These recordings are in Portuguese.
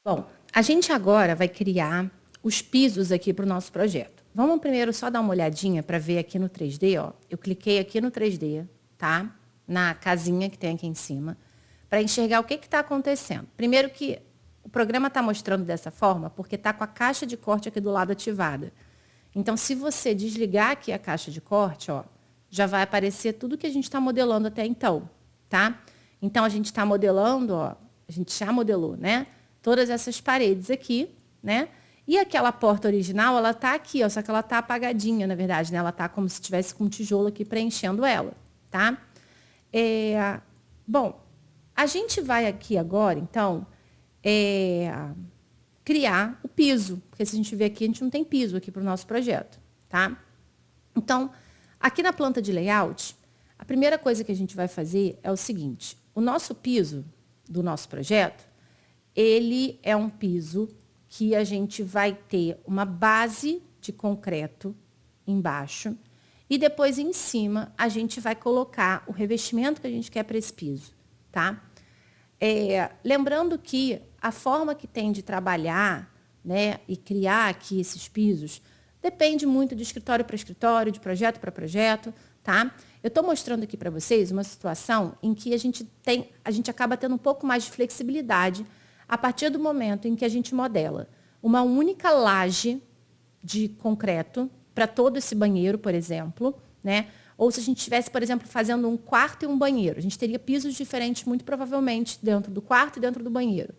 Bom, a gente agora vai criar os pisos aqui para o nosso projeto. Vamos primeiro só dar uma olhadinha para ver aqui no 3D, ó. Eu cliquei aqui no 3D, tá? Na casinha que tem aqui em cima, para enxergar o que está acontecendo. Primeiro que o programa está mostrando dessa forma porque está com a caixa de corte aqui do lado ativada. Então, se você desligar aqui a caixa de corte, ó, já vai aparecer tudo que a gente está modelando até então, tá? Então, a gente está modelando, ó, a gente já modelou, né? Todas essas paredes aqui, né? E aquela porta original, ela tá aqui, ó, só que ela tá apagadinha, na verdade, né? Ela tá como se tivesse com um tijolo aqui preenchendo ela, tá? Bom, a gente vai aqui agora, então, criar o piso, porque se a gente ver aqui, a gente não tem piso aqui para o nosso projeto, tá? Então, aqui na planta de layout, a primeira coisa que a gente vai fazer é o seguinte, o nosso piso do nosso projeto, ele é um piso que a gente vai ter uma base de concreto embaixo e depois em cima a gente vai colocar o revestimento que a gente quer para esse piso, tá? Lembrando que a forma que tem de trabalhar, né, e criar aqui esses pisos depende muito de escritório para escritório, de projeto para projeto, tá? Eu estou mostrando aqui para vocês uma situação em que a gente acaba tendo um pouco mais de flexibilidade a partir do momento em que a gente modela uma única laje de concreto para todo esse banheiro, por exemplo, né? Ou se a gente estivesse, por exemplo, fazendo um quarto e um banheiro, a gente teria pisos diferentes, muito provavelmente, dentro do quarto e dentro do banheiro.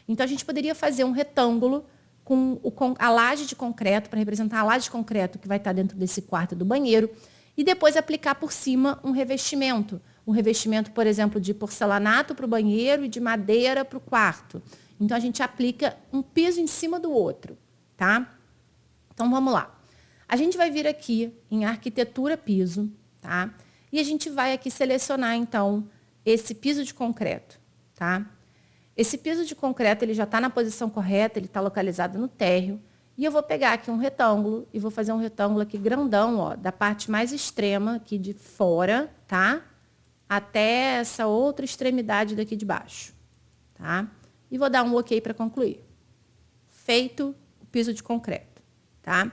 Então, a gente poderia fazer um retângulo com a laje de concreto, para representar a laje de concreto que vai estar dentro desse quarto e do banheiro, e depois aplicar por cima um revestimento. Um revestimento, por exemplo, de porcelanato para o banheiro e de madeira para o quarto. Então, a gente aplica um piso em cima do outro, tá? Então, vamos lá. A gente vai vir aqui em arquitetura piso, tá? E a gente vai aqui selecionar, então, esse piso de concreto, tá? Esse piso de concreto, ele já está na posição correta, ele está localizado no térreo. E eu vou pegar aqui um retângulo e vou fazer um retângulo aqui grandão, ó, da parte mais extrema aqui de fora, tá? Até essa outra extremidade daqui de baixo, tá? E vou dar um OK para concluir. Feito o piso de concreto, tá?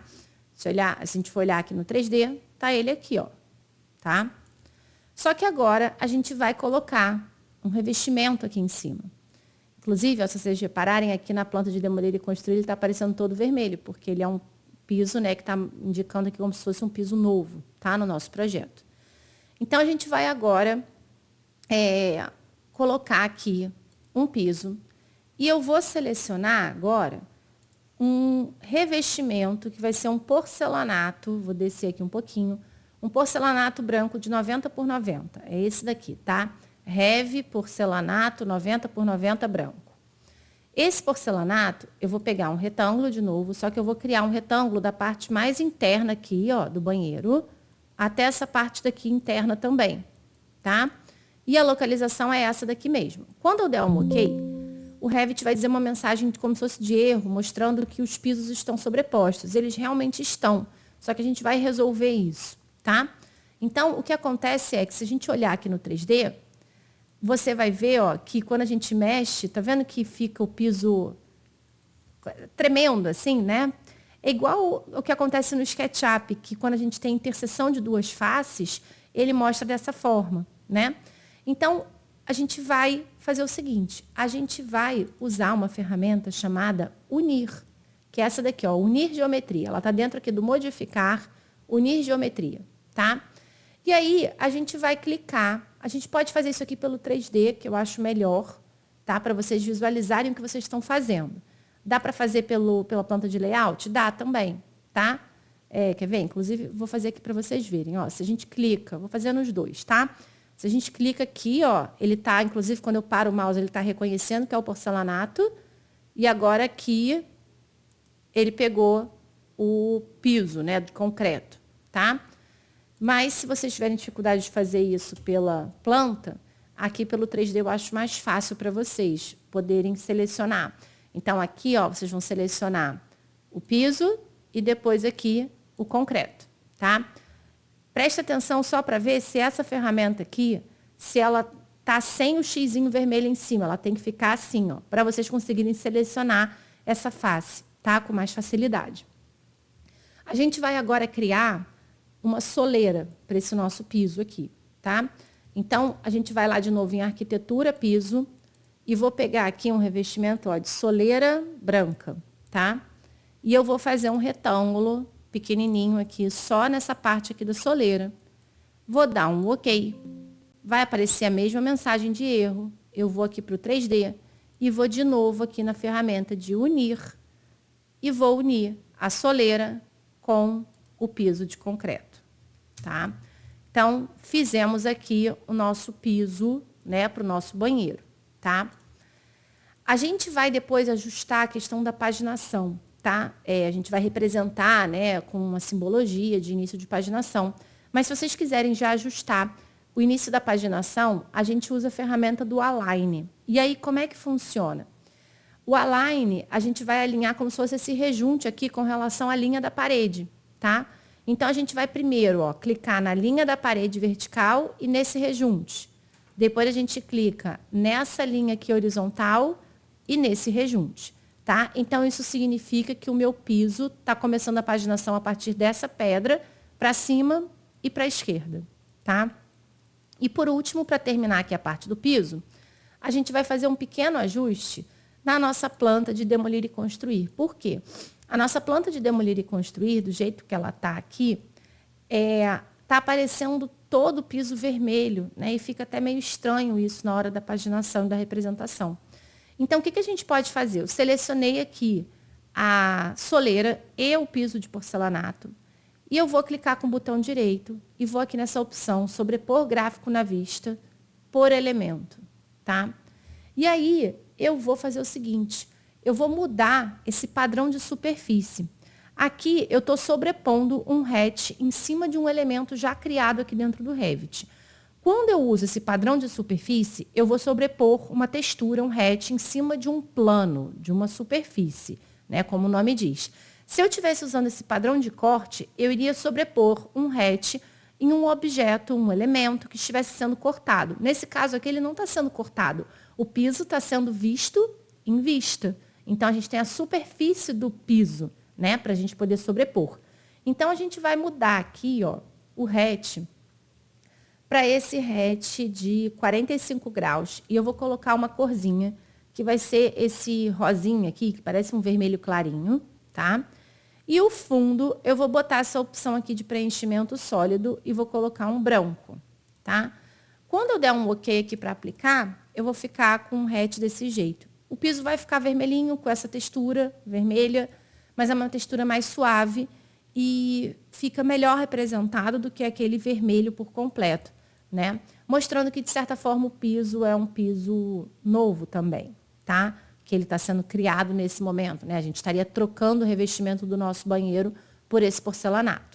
Se a gente for olhar aqui no 3D, tá ele aqui, ó, tá? Só que agora a gente vai colocar um revestimento aqui em cima. Inclusive, ó, se vocês repararem, aqui na planta de demolir e construir, ele está aparecendo todo vermelho, porque ele é um piso, né, que está indicando aqui como se fosse um piso novo, tá? No nosso projeto. Então, a gente vai agora colocar aqui um piso. E eu vou selecionar agora um revestimento que vai ser um porcelanato, vou descer aqui um pouquinho, um porcelanato branco de 90 por 90. É esse daqui, tá? Rev porcelanato 90 por 90 branco. Esse porcelanato, eu vou pegar um retângulo de novo, só que eu vou criar um retângulo da parte mais interna aqui, ó, do banheiro, até essa parte daqui interna também, tá? E a localização é essa daqui mesmo. Quando eu der um OK, o Revit vai dizer uma mensagem como se fosse de erro, mostrando que os pisos estão sobrepostos. Eles realmente estão, só que a gente vai resolver isso, tá? Então, o que acontece é que se a gente olhar aqui no 3D, você vai ver, ó, que quando a gente mexe, tá vendo que fica o piso tremendo, assim, né? É igual o que acontece no SketchUp, que quando a gente tem interseção de duas faces, ele mostra dessa forma, né? Então, a gente vai fazer o seguinte, a gente vai usar uma ferramenta chamada Unir, que é essa daqui, ó, Unir Geometria. Ela está dentro aqui do Modificar, Unir Geometria, tá? E aí, a gente vai clicar, a gente pode fazer isso aqui pelo 3D, que eu acho melhor, tá? Para vocês visualizarem o que vocês estão fazendo. Dá para fazer pela planta de layout? Dá também, tá? Quer ver? Inclusive, vou fazer aqui para vocês verem, ó. Se a gente clica, vou fazer nos dois, tá? Se a gente clica aqui, ó, ele está, inclusive, quando eu paro o mouse, ele está reconhecendo que é o porcelanato. E agora aqui, ele pegou o piso, né, de concreto, tá? Mas, se vocês tiverem dificuldade de fazer isso pela planta, aqui pelo 3D eu acho mais fácil para vocês poderem selecionar. Então, aqui, ó, vocês vão selecionar o piso e depois aqui o concreto, tá? Preste atenção só para ver se essa ferramenta aqui, se ela tá sem o xizinho vermelho em cima. Ela tem que ficar assim, ó, para vocês conseguirem selecionar essa face, tá? Com mais facilidade. A gente vai agora criar uma soleira para esse nosso piso aqui, tá? Então, a gente vai lá de novo em arquitetura, piso, e vou pegar aqui um revestimento, ó, de soleira branca, tá? E eu vou fazer um retângulo pequenininho aqui, só nessa parte aqui da soleira. Vou dar um OK. Vai aparecer a mesma mensagem de erro. Eu vou aqui para o 3D e vou de novo aqui na ferramenta de unir e vou unir a soleira com o piso de concreto, tá? Então, fizemos aqui o nosso piso, né, para o nosso banheiro, tá? A gente vai depois ajustar a questão da paginação, tá? A gente vai representar, né, com uma simbologia de início de paginação. Mas se vocês quiserem já ajustar o início da paginação, a gente usa a ferramenta do Align. E aí, como é que funciona? O Align, a gente vai alinhar como se fosse esse rejunte aqui com relação à linha da parede, tá? Então, a gente vai primeiro, ó, clicar na linha da parede vertical e nesse rejunte. Depois, a gente clica nessa linha aqui horizontal e nesse rejunte, tá? Então, isso significa que o meu piso está começando a paginação a partir dessa pedra para cima e para a esquerda, tá? E, por último, para terminar aqui a parte do piso, a gente vai fazer um pequeno ajuste na nossa planta de demolir e construir. Por quê? A nossa planta de demolir e construir, do jeito que ela está aqui, está aparecendo todo o piso vermelho, né? E fica até meio estranho isso na hora da paginação e da representação. Então, o que a gente pode fazer? Eu selecionei aqui a soleira e o piso de porcelanato. E eu vou clicar com o botão direito e vou aqui nessa opção sobrepor gráfico na vista por elemento, tá? E aí, eu vou fazer o seguinte, eu vou mudar esse padrão de superfície. Aqui, eu estou sobrepondo um hatch em cima de um elemento já criado aqui dentro do Revit. Quando eu uso esse padrão de superfície, eu vou sobrepor uma textura, um hatch, em cima de um plano, de uma superfície, né, como o nome diz. Se eu estivesse usando esse padrão de corte, eu iria sobrepor um hatch em um objeto, um elemento que estivesse sendo cortado. Nesse caso aqui, ele não está sendo cortado. O piso está sendo visto em vista. Então, a gente tem a superfície do piso, né, para a gente poder sobrepor. Então, a gente vai mudar aqui, ó, o hatch para esse hatch de 45 graus. E eu vou colocar uma corzinha, que vai ser esse rosinha aqui, que parece um vermelho clarinho, tá? E o fundo, eu vou botar essa opção aqui de preenchimento sólido e vou colocar um branco, tá? Quando eu der um OK aqui para aplicar, eu vou ficar com um hatch desse jeito. O piso vai ficar vermelhinho, com essa textura vermelha, mas é uma textura mais suave e fica melhor representado do que aquele vermelho por completo, né? Mostrando que, de certa forma, o piso é um piso novo também, tá? Que ele está sendo criado nesse momento, né? A gente estaria trocando o revestimento do nosso banheiro por esse porcelanato.